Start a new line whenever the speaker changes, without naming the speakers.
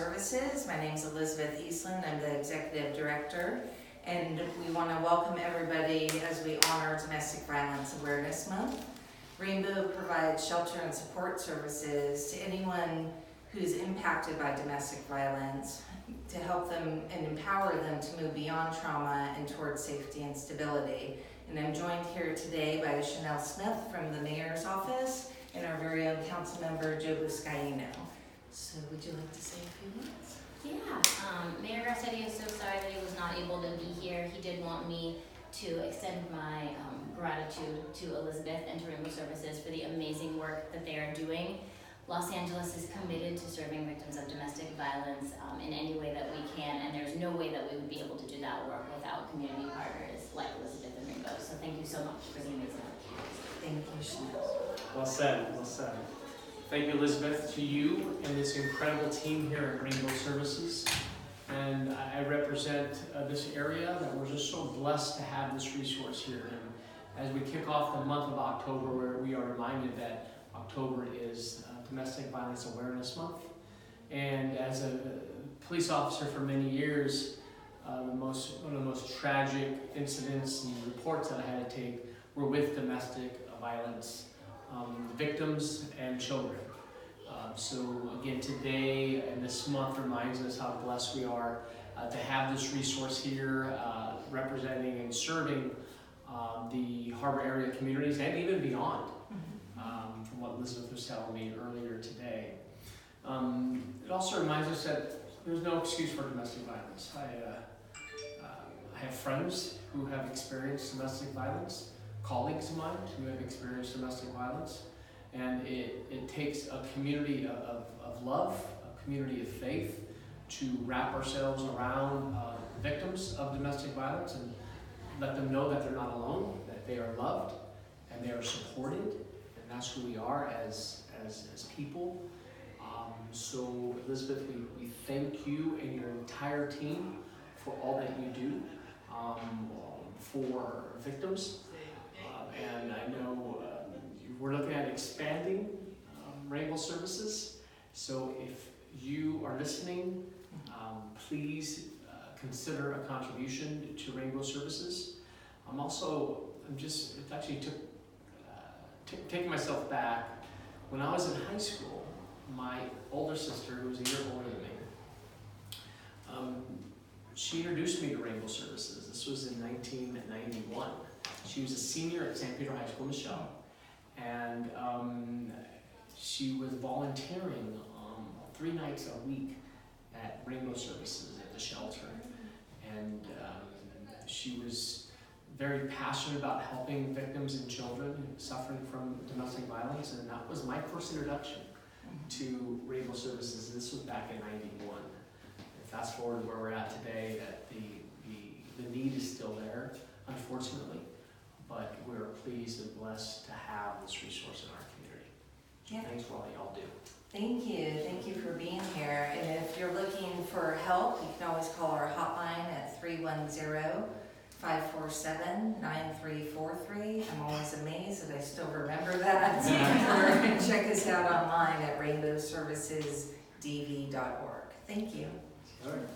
Services. My name is Elizabeth Eastland. I'm the Executive Director. And we want to welcome everybody as we honor Domestic Violence Awareness Month. Rainbow provides shelter and support services to anyone who's impacted by domestic violence to help them and empower them to move beyond trauma and towards safety and stability. And I'm joined here today by Chanel Smith from the Mayor's Office and our very own Councilmember Joe Buscaino. So would you like to say a few words?
Yeah, Mayor Garcetti is so sorry that he was not able to be here. He did want me to extend my gratitude to Elizabeth and to Rainbow Services for the amazing work that they are doing. Los Angeles is committed to serving victims of domestic violence in any way that we can, and there's no way that we would be able to do that work without community partners like Elizabeth and Rainbow. So thank you so much for the amazing work.
Thank you, Chanel.
Well said, well said. Thank you, Elizabeth, to you and this incredible team here at Rainbow Services. And I represent this area that we're just so blessed to have this resource here. And as we kick off the month of October, where we are reminded that October is Domestic Violence Awareness Month. And as a police officer for many years, one of the most tragic incidents and reports that I had to take were with domestic violence victims and children. So again, today and this month reminds us how blessed we are to have this resource here representing and serving the harbor area communities and even beyond, from what Elizabeth was telling me earlier today. It also reminds us that there's no excuse for domestic violence. I have friends who have experienced domestic violence, colleagues of mine who have experienced domestic violence, and it takes a community of love, a community of faith to wrap ourselves around victims of domestic violence and let them know that they're not alone, that they are loved and they are supported, and that's who we are as people. So Elizabeth, we thank you and your entire team for all that you do for victims. And I know we're looking at expanding Rainbow Services. So if you are listening, please consider a contribution to Rainbow Services. Taking myself back. When I was in high school, my older sister, who was a year older than me, she introduced me to Rainbow Services. This was in 1991. She was a senior at St. Peter High School, Michelle, and she was volunteering 3 nights a week at Rainbow Services at the shelter, and she was very passionate about helping victims and children suffering from domestic violence, and that was my first introduction to Rainbow Services. This was back in '91. Fast forward to where we're at today, that the need is still there, unfortunately, but we're pleased and blessed to have this resource in our community.
Yeah.
Thanks for all y'all do.
Thank you for being here. And if you're looking for help, you can always call our hotline at 310-547-9343. I'm always amazed that I still remember that. Or check us out online at rainbowservicesdv.org. Thank you.
All right.